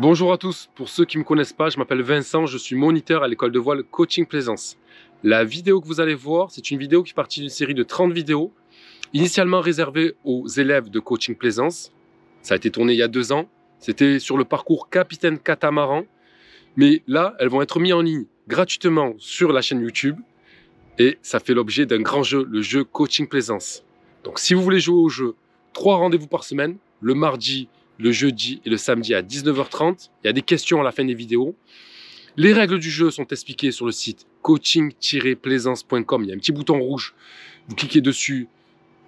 Bonjour à tous, pour ceux qui ne me connaissent pas, je m'appelle Vincent, je suis moniteur à l'école de voile Coaching Plaisance. La vidéo que vous allez voir, c'est une vidéo qui fait partie d'une série de 30 vidéos, initialement réservée aux élèves de Coaching Plaisance. Ça a été tourné il y a 2 ans, c'était sur le parcours Capitaine Catamaran, mais là, elles vont être mises en ligne gratuitement sur la chaîne YouTube et ça fait l'objet d'un grand jeu, le jeu Coaching Plaisance. Donc si vous voulez jouer au jeu, 3 rendez-vous par semaine, le mardi, le jeudi et le samedi à 19h30. Il y a des questions à la fin des vidéos. Les règles du jeu sont expliquées sur le site coaching-plaisance.com. Il y a un petit bouton rouge. Vous cliquez dessus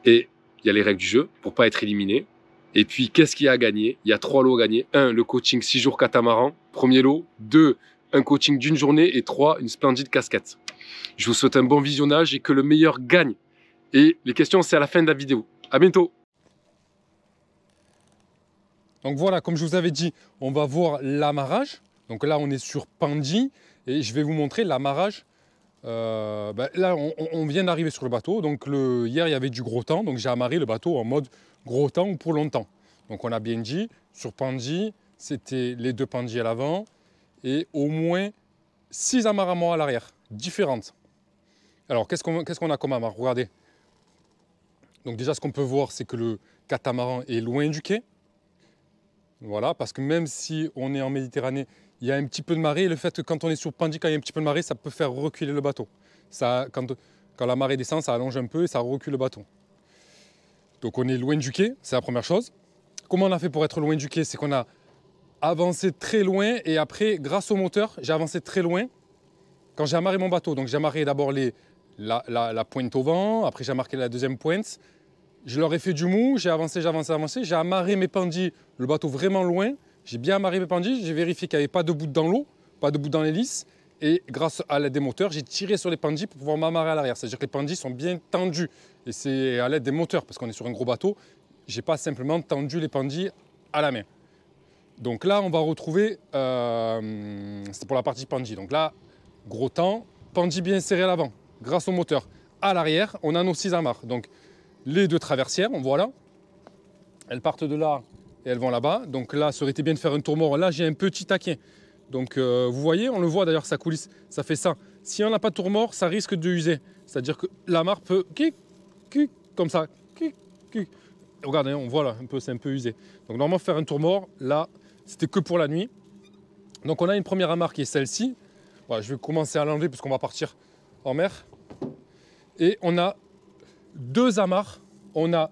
et il y a les règles du jeu pour ne pas être éliminé. Et puis, qu'est-ce qu'il y a à gagner? Il y a 3 lots à gagner. 1, le coaching 6 jours catamaran. Premier lot. 2, un coaching d'une journée. Et 3, une splendide casquette. Je vous souhaite un bon visionnage et que le meilleur gagne. Et les questions, c'est à la fin de la vidéo. À bientôt. Donc voilà, comme je vous avais dit, on va voir l'amarrage. Donc là, on est sur Pandy et je vais vous montrer l'amarrage. Là, on vient d'arriver sur le bateau. Donc hier, il y avait du gros temps. Donc j'ai amarré le bateau en mode gros temps ou pour longtemps. Donc on a bien dit, sur Pandy, c'était les 2 Pandy à l'avant et au moins 6 amarrements à l'arrière, différentes. Alors, qu'est-ce qu'on a comme amarre? Regardez. Donc déjà, ce qu'on peut voir, c'est que le catamaran est loin du quai. Voilà, parce que même si on est en Méditerranée, il y a un petit peu de marée. Et le fait que quand on est sur Pandy, quand il y a un petit peu de marée, ça peut faire reculer le bateau. Quand la marée descend, ça allonge un peu et ça recule le bateau. Donc on est loin du quai, c'est la première chose. Comment on a fait pour être loin du quai? C'est qu'on a avancé très loin et après, grâce au moteur, j'ai avancé très loin quand j'ai amarré mon bateau. Donc j'ai amarré d'abord la pointe au vent, après j'ai marqué la deuxième pointe. Je leur ai fait du mou, j'ai avancé, j'ai amarré mes pandis, le bateau vraiment loin, j'ai bien amarré mes pandis, j'ai vérifié qu'il n'y avait pas de bout dans l'eau, pas de bout dans l'hélice, et grâce à l'aide des moteurs, j'ai tiré sur les pandis pour pouvoir m'amarrer à l'arrière. C'est-à-dire que les pandis sont bien tendus, et c'est à l'aide des moteurs, parce qu'on est sur un gros bateau, j'ai pas simplement tendu les pandis à la main. Donc là, on va retrouver, c'est pour la partie pandis, donc là, gros temps, pandis bien serré à l'avant, grâce au moteur. À l'arrière, on a nos 6 amarres. Donc, les 2 traversières, on voit là. Elles partent de là et elles vont là-bas. Donc là, ça aurait été bien de faire un tour mort. Là, j'ai un petit taquet. Donc vous voyez, on le voit d'ailleurs, ça coulisse, ça fait ça. Si on n'a pas de tour mort, ça risque de user. C'est-à-dire que l'amarre peut, comme ça. Regardez, on voit là, c'est un peu usé. Donc normalement, faire un tour mort, là, c'était que pour la nuit. Donc on a une première amarre qui est celle-ci. Voilà, je vais commencer à l'enlever parce qu'on va partir en mer. Et on a 2 amarres, on a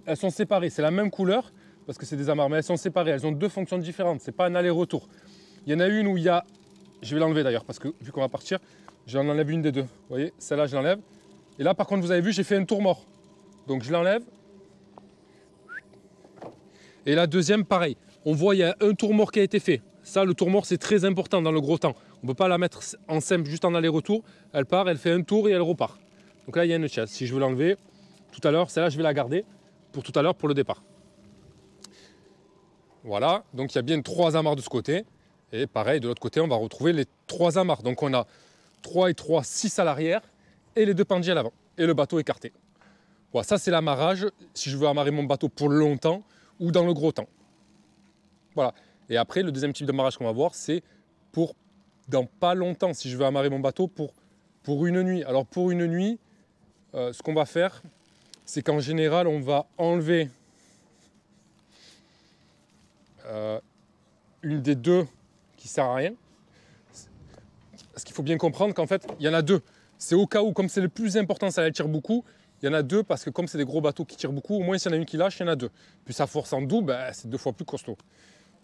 elles sont séparées, c'est la même couleur, parce que c'est des amarres, mais elles sont séparées, elles ont 2 fonctions différentes, c'est pas un aller-retour. Il y en a une où il y a, je vais l'enlever d'ailleurs, parce que vu qu'on va partir, j'en enlève une des 2, vous voyez, celle-là je l'enlève, et là par contre vous avez vu, j'ai fait un tour mort, donc je l'enlève, et la deuxième pareil, on voit il y a un tour mort qui a été fait, ça le tour mort c'est très important dans le gros temps, on ne peut pas la mettre en simple juste en aller-retour, elle part, elle fait un tour et elle repart. Donc là, il y a une chaise. Si je veux l'enlever, tout à l'heure, celle-là, je vais la garder pour tout à l'heure, pour le départ. Voilà, donc il y a bien 3 amarres de ce côté. Et pareil, de l'autre côté, on va retrouver les 3 amarres. Donc on a 3 et 3, 6 à l'arrière et les 2 pandis à l'avant. Et le bateau écarté. Voilà, ça c'est l'amarrage, si je veux amarrer mon bateau pour longtemps ou dans le gros temps. Voilà. Et après, le deuxième type d'amarrage qu'on va voir, c'est pour dans pas longtemps, si je veux amarrer mon bateau pour une nuit. Alors pour une nuit, ce qu'on va faire, c'est qu'en général, on va enlever une des 2 qui ne sert à rien. Parce qu'il faut bien comprendre qu'en fait, il y en a 2. C'est au cas où, comme c'est le plus important, ça tire beaucoup, il y en a 2 parce que comme c'est des gros bateaux qui tirent beaucoup, au moins s'il y en a une qui lâche, il y en a 2. Puis ça force en double, c'est 2 fois plus costaud.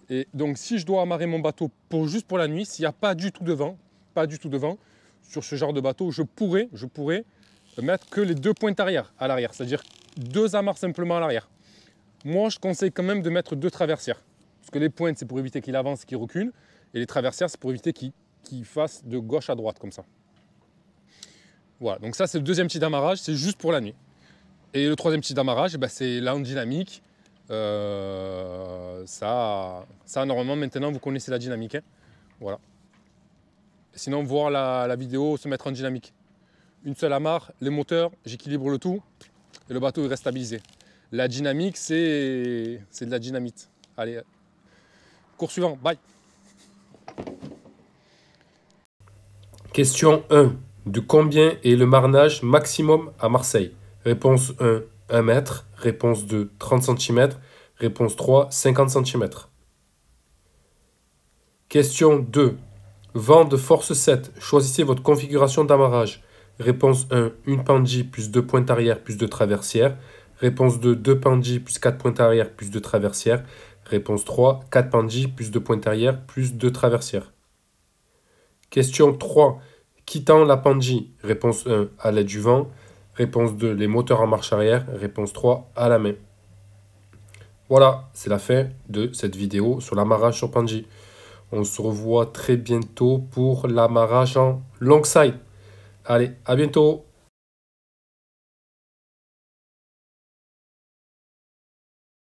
Et donc si je dois amarrer mon bateau juste pour la nuit, s'il n'y a pas du tout de vent, sur ce genre de bateau, je pourrais mettre que les 2 pointes arrière à l'arrière, c'est-à-dire 2 amarres simplement à l'arrière. Moi, je conseille quand même de mettre 2 traversières. Parce que les pointes, c'est pour éviter qu'il avance, qu'il recule. Et les traversières, c'est pour éviter qu'il fasse de gauche à droite, comme ça. Voilà, donc ça, c'est le deuxième type d'amarrage, c'est juste pour la nuit. Et le troisième type d'amarrage, c'est là en dynamique. Ça, normalement, maintenant, vous connaissez la dynamique. Hein. Voilà. Sinon, voir la vidéo, se mettre en dynamique. Une seule amarre, les moteurs, j'équilibre le tout et le bateau il reste stabilisé. La dynamique, c'est de la dynamite. Allez, Cours suivant, bye. Question 1. De combien est le marnage maximum à Marseille? Réponse 1, 1 mètre. Réponse 2, 30 cm. Réponse 3, 50 cm. Question 2. Vent de force 7. Choisissez votre configuration d'amarrage. Réponse 1, une pendie plus 2 pointes arrière plus 2 traversières. Réponse 2, 2 pendies plus 4 pointes arrière plus 2 traversières. Réponse 3, 4 pendies plus 2 pointes arrière plus 2 traversières. Question 3. Quittant la pendie. Réponse 1, à l'aide du vent. Réponse 2, les moteurs en marche arrière. Réponse 3, à la main. Voilà, c'est la fin de cette vidéo sur l'amarrage sur pendie. On se revoit très bientôt pour l'amarrage en longside. Allez, à bientôt!